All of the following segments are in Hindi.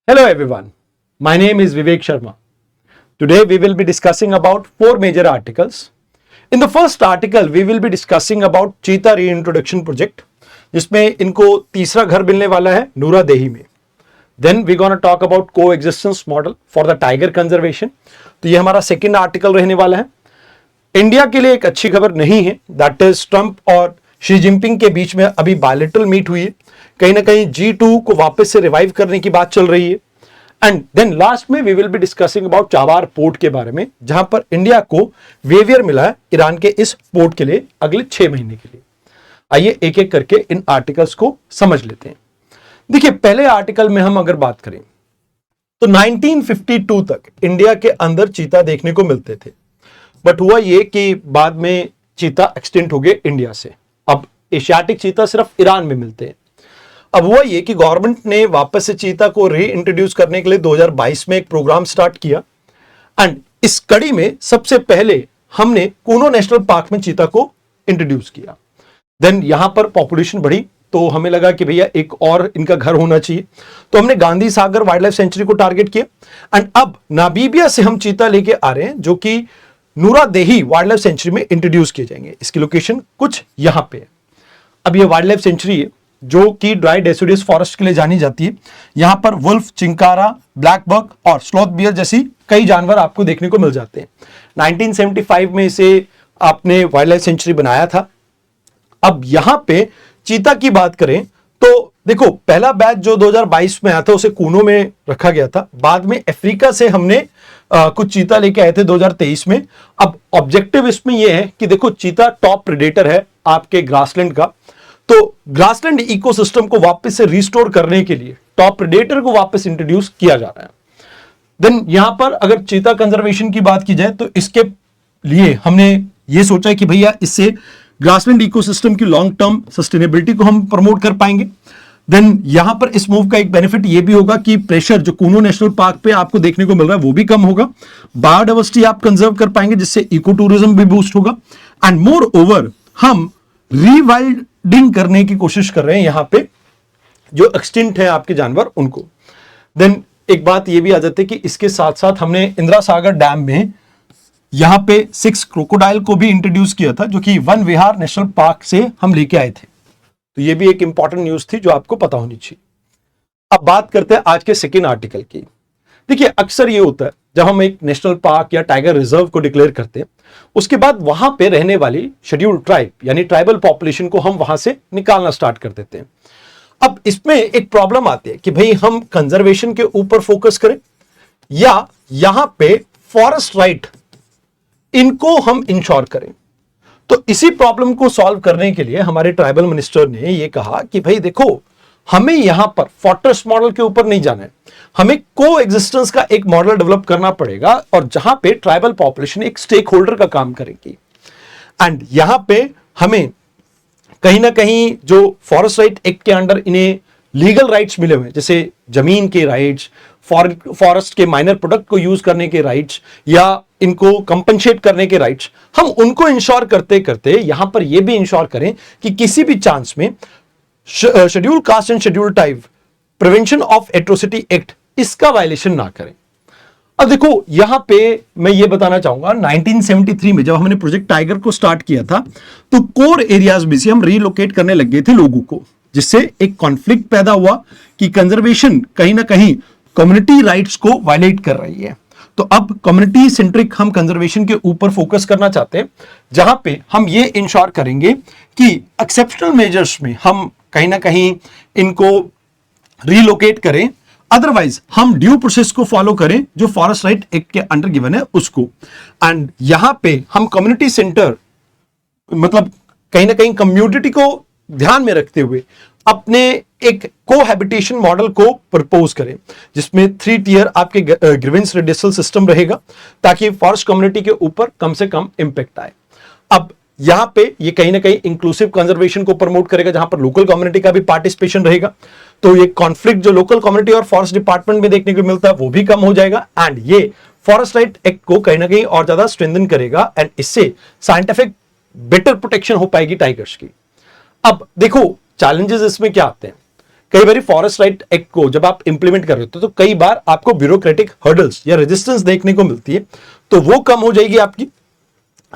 Hello everyone, my name is Vivek Sharma. Today we will be discussing about four major articles. In the first article we will be discussing about चीता reintroduction project, जिसमें इनको तीसरा घर मिलने वाला है नूरादेही में. Then we gonna talk about coexistence model for the tiger conservation. तो ये हमारा सेकेंड आर्टिकल रहने वाला है. इंडिया के लिए एक अच्छी खबर नहीं है, दैट इज ट्रंप और शी जिनपिंग के बीच में अभी बायलैटरल मीट हुई है. कहीं ना कहीं G2 को वापस से रिवाइव करने की बात चल रही है. एंड देन लास्ट में we will be discussing about Chabahar port के बारे में, जहां पर इंडिया को वेवियर मिला है ईरान के इस पोर्ट के लिए अगले 6 महीने के लिए. आइए एक एक करके इन आर्टिकल्स को समझ लेते हैं. देखिए, पहले आर्टिकल में हम अगर बात करें तो 1952 तक इंडिया के अंदर चीता देखने को मिलते थे, बट हुआ ये कि बाद में चीता एक्सटिंक्ट हो गए इंडिया से. अब एशियाटिक चीता सिर्फ ईरान में मिलते हैं. अब हुआ ये कि गवर्नमेंट ने वापस से चीता को री इंट्रोड्यूस करने के लिए 2022 में एक प्रोग्राम स्टार्ट किया. एंड इस कड़ी में सबसे पहले हमने कूनो नेशनल पार्क में चीता को इंट्रोड्यूस किया. देन यहां पर पॉपुलेशन बढ़ी तो हमें लगा कि भैया एक और इनका घर होना चाहिए, तो हमने Gandhi Sagar wild life sanctuary को टारगेट किया. एंड अब नामीबिया से हम चीता लेके आ रहे हैं, जो कि नूरादेही वाइल्ड लाइफ सेंचुरी में इंट्रोड्यूस किए जाएंगे. इसकी लोकेशन कुछ यहां पे है. अब ये वाइल्ड लाइफ सेंचुरी है जो कि ड्राई डेसिडुअस फॉरेस्ट के लिए जानी जाती है. यहां पर वुल्फ, चिंकारा, ब्लैक बक और स्लॉथ बियर जैसी कई जानवर आपको देखने को मिल जाते हैं. 1975 में इसे आपने वाइल्ड लाइफ सेंचुरी बनाया था. अब यहां पे चीता की बात करें तो देखो, पहला बैच जो 2022 में आया था उसे कूनो में रखा गया था. बाद में अफ्रीका से हमने कुछ चीता लेके आए थे 2023 में. अब ऑब्जेक्टिव इसमें यह है कि देखो, चीता टॉप प्रेडेटर है आपके ग्रासलैंड का, तो ग्रासलैंड इकोसिस्टम को वापस से रिस्टोर करने के लिए टॉप प्रेडेटर को वापस इंट्रोड्यूस किया जा रहा है. देन यहां पर अगर चीता कंजर्वेशन की बात की जाए तो इसके लिए हमने ये सोचा है कि भैया इससे ग्रासलैंड इकोसिस्टम की लॉन्ग टर्म सस्टेनेबिलिटी को हम प्रमोट कर पाएंगे. देन यहां पर इस मूव का एक बेनिफिट ये भी होगा कि प्रेशर जो कूनो नेशनल पार्क पे आपको देखने को मिल रहा है वो भी कम होगा. बायोडाइवर्सिटी आप कंजर्व कर पाएंगे, जिससे इको टूरिज्म भी बूस्ट होगा. एंड मोर ओवर हम रीवाइल्डिंग करने की कोशिश कर रहे हैं यहां पे जो एक्सटिंक्ट है आपके जानवर उनको. देन एक बात ये भी आ जाती है कि इसके साथ साथ हमने इंदिरा सागर डैम में यहां पे 6 क्रोकोडाइल को भी इंट्रोड्यूस किया था, जो कि वन विहार नेशनल पार्क से हम लेके आए थे. तो ये भी एक इंपॉर्टेंट न्यूज थी जो आपको पता होनी चाहिए. अब बात करते हैं आज के सेकेंड आर्टिकल की. देखिए, अक्सर ये होता है जब हम एक नेशनल पार्क या टाइगर रिजर्व को डिक्लेयर करते हैं, उसके बाद वहां पे रहने वाली शेड्यूल्ड ट्राइब यानी ट्राइबल पॉपुलेशन को हम वहां से निकालना स्टार्ट कर देते हैं. अब इसमें एक प्रॉब्लम आती है कि भाई हम कंजर्वेशन के ऊपर फोकस करें या यहां पे फॉरेस्ट राइट इनको हम इंश्योर करें. तो इसी प्रॉब्लम को सॉल्व करने के लिए हमारे ट्राइबल मिनिस्टर ने यह कहा कि भाई देखो, हमें यहां पर फोर्ट्रेस मॉडल के ऊपर नहीं जाना है, हमें को एग्जिस्टेंस का एक मॉडल डेवलप करना पड़ेगा और जहां पे ट्राइबल पॉपुलेशन एक स्टेक होल्डर का काम करेगी. एंड यहां पे हमें कहीं ना कहीं जो फॉरेस्ट राइट एक्ट के अंडर इन्हें लीगल राइट्स मिले हुए हैं, जैसे जमीन के राइट्स, फॉरेस्ट के माइनर प्रोडक्ट को यूज करने के राइट्स या इनको कंपनसेट करने के राइट्स, हम उनको इंश्योर करते करते यहां पर यह भी इंश्योर करें कि किसी भी चांस में schedule caste and schedule tribe prevention of atrocity act इसका वायलेशन ना करें. अब देखो, यहां पे मैं ये बताना चाहूंगा 1973 में जब हमने प्रोजेक्ट टाइगर को स्टार्ट किया था तो कोर एरियाज में से हम रीलोकेट करने लग गए थे लोगों को, जिससे एक कॉन्फ्लिक्ट पैदा हुआ कि कंजर्वेशन कहीं ना कहीं कम्युनिटी राइट्स को वायलेट कर रही है. तो अब कम्युनिटी सेंट्रिक हम कंजर्वेशन के ऊपर फोकस करना चाहते हैं, जहां पे हम ये इंश्योर करेंगे कि एक्सेप्शनल मेजर्स में हम कहीं ना कहीं इनको रीलोकेट करें, अदरवाइज हम ड्यू प्रोसेस को फॉलो करें जो फॉरेस्ट राइट एक्ट के अंडर गिवन है उसको. एंड यहां पे हम कम्युनिटी सेंटर मतलब कहीं ना कहीं कम्युनिटी को ध्यान में रखते हुए अपने एक कोहैबिटेशन मॉडल को प्रपोज करें, जिसमें 3 टियर आपके ग्रीवेंस रिड्यूसल सिस्टम रहेगा ताकि फॉरेस्ट कम्युनिटी के ऊपर कम से कम इंपैक्ट आए. अब यहां पे ये कहीं ना कहीं इंक्लूसिव कंजर्वेशन को प्रमोट करेगा, जहां पर लोकल कम्युनिटी का भी पार्टिसिपेशन रहेगा. तो ये कॉन्फ्लिक्ट जो लोकल कम्युनिटी और फॉरेस्ट डिपार्टमेंट में देखने को मिलता है वो भी कम हो जाएगा. एंड ये फॉरेस्ट राइट एक्ट को कहीं ना कहीं और ज्यादा स्ट्रेंथन करेगा एंड इससे साइंटिफिक बेटर प्रोटेक्शन हो पाएगी टाइगर्स की. अब देखो, चैलेंजेस इसमें क्या आते हैं. कई बार फॉरेस्ट राइट एक्ट को जब आप इंप्लीमेंट कर रहे हो तो कई बार आपको ब्यूरोक्रेटिक हर्डल्स या रेजिस्टेंस देखने को मिलती है, तो वो कम हो जाएगी। आपकी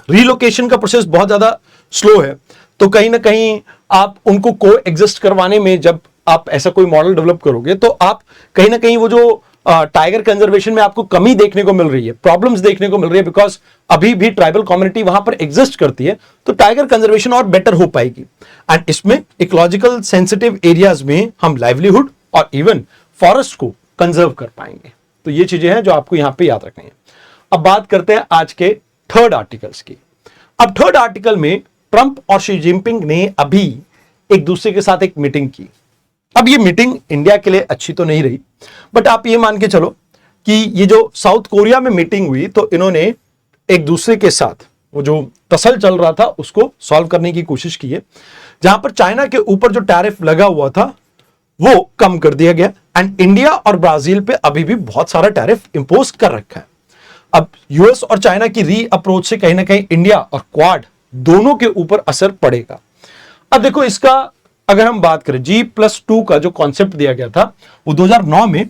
रीलोकेशन का प्रोसेस बहुत ज्यादा स्लो है, तो कहीं ना कहीं आप उनको को एग्जिस्ट करवाने में, जब आप ऐसा कोई मॉडल डेवलप करोगे तो आप कहीं ना कहीं वो जो टाइगर कंजर्वेशन में आपको कमी देखने को मिल रही है, प्रॉब्लम्स देखने को मिल रही है, बिकॉज अभी भी ट्राइबल कम्युनिटी वहां पर एग्जिस्ट करती है, तो टाइगर कंजर्वेशन और बेटर हो पाएगी। एंड इसमें इकोलॉजिकल सेंसिटिव एरियाज में हम लाइवलीहुड और इवन फॉरेस्ट को कंजर्व कर पाएंगे। तो ये चीजें हैं जो आपको यहां पे याद रखनी है। अब बात करते हैं आज के थर्ड आर्टिकल्स की। अब थर्ड आर्टिकल में ट्रंप और शी जिनपिंग ने अभी एक दूसरे के साथ एक मीटिंग की। अब ये मीटिंग इंडिया के लिए अच्छी तो नहीं रही, बट आप ये मान के चलो कि ये जो साउथ कोरिया में मीटिंग हुई तो इन्होंने एक दूसरे के साथ वो जो तसल चल रहा था उसको सॉल्व करने की कोशिश की है। जहां पर चाइना के ऊपर जो टैरिफ लगा हुआ था वो कम कर दिया गया, एंड इंडिया और ब्राजील पे अभी भी बहुत सारा टैरिफ इंपोज कर रखा है। अब यूएस और चाइना की री अप्रोच से कहीं ना कहीं इंडिया और क्वाड दोनों के ऊपर असर पड़ेगा। अब देखो, इसका अगर हम बात करें G+2 का जो कॉन्सेप्ट दिया गया था वो 2009 में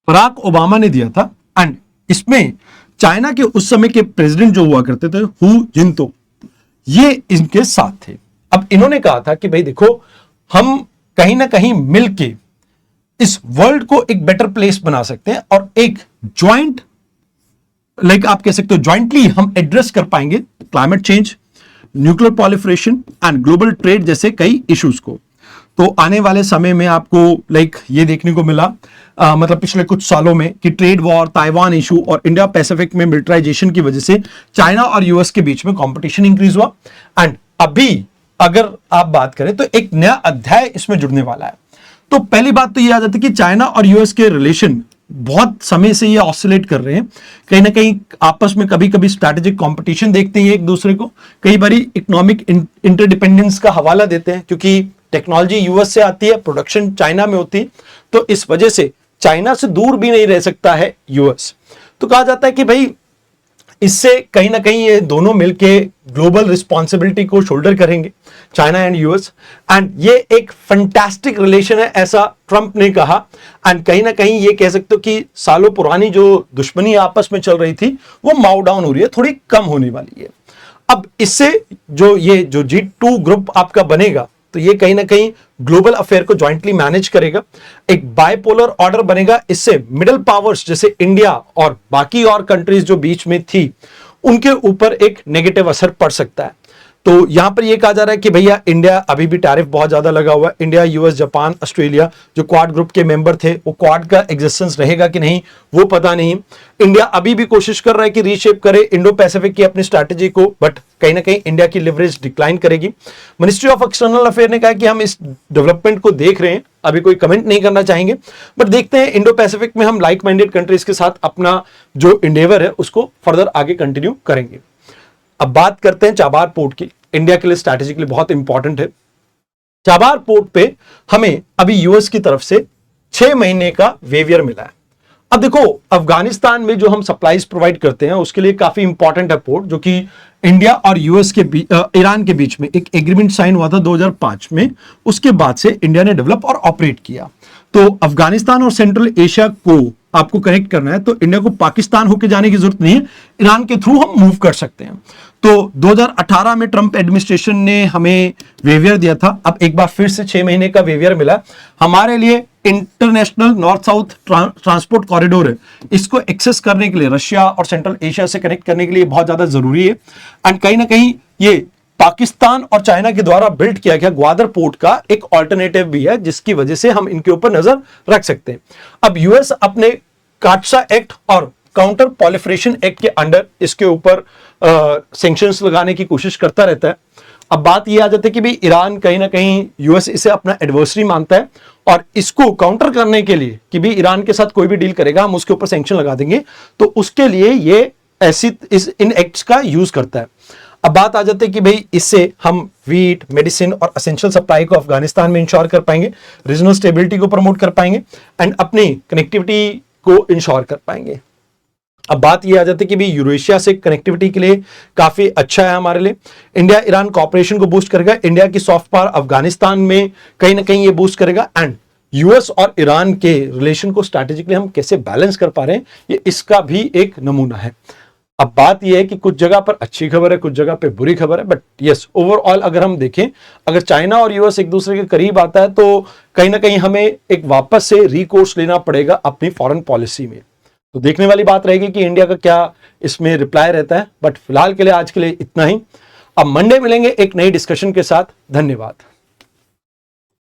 बराक ओबामा ने दिया था, एंड इसमें चाइना के उस समय के प्रेसिडेंट जो हुआ करते थे हु जिनतो, ये इनके साथ थे। अब इन्होंने कहा था कि भाई देखो, हम कहीं ना कहीं मिलके इस वर्ल्ड को एक बेटर प्लेस बना सकते हैं और एक ज्वाइंट आप कह सकते हो ज्वाइंटली हम एड्रेस कर पाएंगे climate change, nuclear proliferation and global trade जैसे कई इश्यूज को। तो आने वाले समय में आपको ये देखने को मिला, मतलब पिछले कुछ सालों में, कि ट्रेड वॉर, ताइवान इशू और इंडिया पैसिफिक में मिलिटराइजेशन की वजह से चाइना और यूएस के बीच में कंपटीशन इंक्रीज हुआ। एंड अभी अगर आप बात करें तो एक नया अध्याय इसमें जुड़ने वाला है। तो पहली बात तो ये आ जाती है कि चाइना और यूएस के रिलेशन बहुत समय से ये ऑसिलेट कर रहे हैं, कहीं ना कहीं आपस में कभी कभी स्ट्रैटेजिक कंपटीशन देखते हैं एक दूसरे को, कई बार इकोनॉमिक इंटरडिपेंडेंस का हवाला देते हैं, क्योंकि टेक्नोलॉजी यूएस से आती है, प्रोडक्शन चाइना में होती है, तो इस वजह से चाइना से दूर भी नहीं रह सकता है यूएस। तो कहा जाता है कि भाई इससे कहीं ना कहीं ये दोनों मिलके ग्लोबल रिस्पॉन्सिबिलिटी को शोल्डर करेंगे, चाइना एंड यूएस, एंड ये एक फैंटास्टिक रिलेशन है, ऐसा ट्रंप ने कहा। एंड कहीं ना कहीं ये कह सकते हो कि सालों पुरानी जो दुश्मनी आपस में चल रही थी वो माउ डाउन हो रही है, थोड़ी कम होने वाली है। अब इससे जो G2 ग्रुप आपका बनेगा तो ये कहीं ना कहीं ग्लोबल अफेयर को ज्वाइंटली मैनेज करेगा, एक बाइपोलर ऑर्डर बनेगा। इससे मिडिल पावर्स जैसे इंडिया और बाकी और कंट्रीज जो बीच में थी उनके ऊपर एक नेगेटिव असर पड़ सकता है। तो यहां पर यह कहा जा रहा है कि भैया इंडिया अभी भी टैरिफ बहुत ज्यादा लगा हुआ है, इंडिया, यूएस, जापान, ऑस्ट्रेलिया जो क्वाड ग्रुप के मेंबर थे, वो क्वाड का एग्जिस्टेंस रहेगा कि नहीं वो पता नहीं। इंडिया अभी भी कोशिश कर रहा है कि रीशेप करे इंडो पैसिफिक की अपनी स्ट्रैटेजी को, बट कहीं ना कहीं इंडिया की लिवरेज डिक्लाइन करेगी। मिनिस्ट्री ऑफ एक्सटर्नल अफेयर ने कहा कि हम इस डेवलपमेंट को देख रहे हैं, अभी कोई कमेंट नहीं करना चाहेंगे, बट देखते हैं इंडो पैसिफिक में हम लाइक माइंडेड कंट्रीज के साथ अपना जो इंडेवर है उसको फर्दर आगे कंटिन्यू करेंगे। अब बात करते हैं चाबार पोर्ट की, इंडिया के लिए स्ट्रैटेजिकली बहुत इंपॉर्टेंट है। चाबार पोर्ट पे हमें अभी यूएस की तरफ से 6 महीने का वेवियर मिला है। अब देखो, अफगानिस्तान में जो हम सप्लाईज प्रोवाइड करते हैं उसके लिए काफी इंपॉर्टेंट है पोर्ट, जो कि इंडिया और यूएस के ईरान के बीच में एक एग्रीमेंट साइन हुआ था 2005 में, उसके बाद से इंडिया ने डेवलप और ऑपरेट किया। तो अफगानिस्तान और सेंट्रल एशिया को आपको कनेक्ट करना है तो इंडिया को पाकिस्तान होकर जाने की जरूरत नहीं है, ईरान के थ्रू हम मूव कर सकते हैं। तो 2018 में ट्रंप एडमिनिस्ट्रेशन ने हमें वेवियर दिया था, अब एक बार फिर से 6 महीने का वेवियर मिला। हमारे लिए international north south transport corridor है, इसको एक्सेस करने के लिए रशिया और सेंट्रल एशिया से कनेक्ट करने के लिए बहुत ज्यादा जरूरी है। एंड कहीं ना कहीं ये पाकिस्तान और चाइना के द्वारा बिल्ड किया गया ग्वादर पोर्ट का एक ऑल्टरनेटिव भी है, जिसकी वजह से हम इनके ऊपर नजर रख सकते हैं। अब यूएस अपने काटसा एक्ट और काउंटर पॉलिफरेशन एक्ट के अंडर इसके ऊपर सैंक्शंस लगाने की कोशिश करता रहता है। अब बात यह आ जाती है कि भाई ईरान कहीं ना कहीं यूएस इसे अपना एडवर्सरी मानता है और इसको काउंटर करने के लिए कि भी ईरान के साथ कोई भी डील करेगा हम उसके ऊपर सैंक्शन लगा देंगे, तो उसके लिए ये इन एक्ट्स का यूज करता है। अब बात आ जाती है कि भाई इससे हम वीट, मेडिसिन और एसेंशियल सप्लाई को अफगानिस्तान में इंश्योर कर पाएंगे, रीजनल स्टेबिलिटी को प्रमोट कर पाएंगे एंड अपनी कनेक्टिविटी को इंश्योर कर पाएंगे। अब बात यह आ जाती है कि भी यूरेशिया से कनेक्टिविटी के लिए काफी अच्छा है हमारे लिए। इंडिया ईरान कॉपरेशन को बूस्ट करेगा, इंडिया की सॉफ्ट पावर अफगानिस्तान में कहीं ना कहीं ये बूस्ट करेगा एंड यूएस और ईरान के रिलेशन को स्ट्रैटेजिकली हम कैसे बैलेंस कर पा रहे हैं, ये इसका भी एक नमूना है। अब बात यह है कि कुछ जगह पर अच्छी खबर है, कुछ जगह पे बुरी खबर है, बट यस ओवरऑल अगर हम देखें, अगर चाइना और यूएस एक दूसरे के करीब आता है तो कहीं ना कहीं हमें एक वापस से रिकोर्स लेना पड़ेगा अपनी फॉरेन पॉलिसी में। तो देखने वाली बात रहेगी कि इंडिया का क्या इसमें रिप्लाई रहता है, बट फिलहाल के लिए आज के लिए इतना ही। अब मंडे मिलेंगे एक नई डिस्कशन के साथ। धन्यवाद।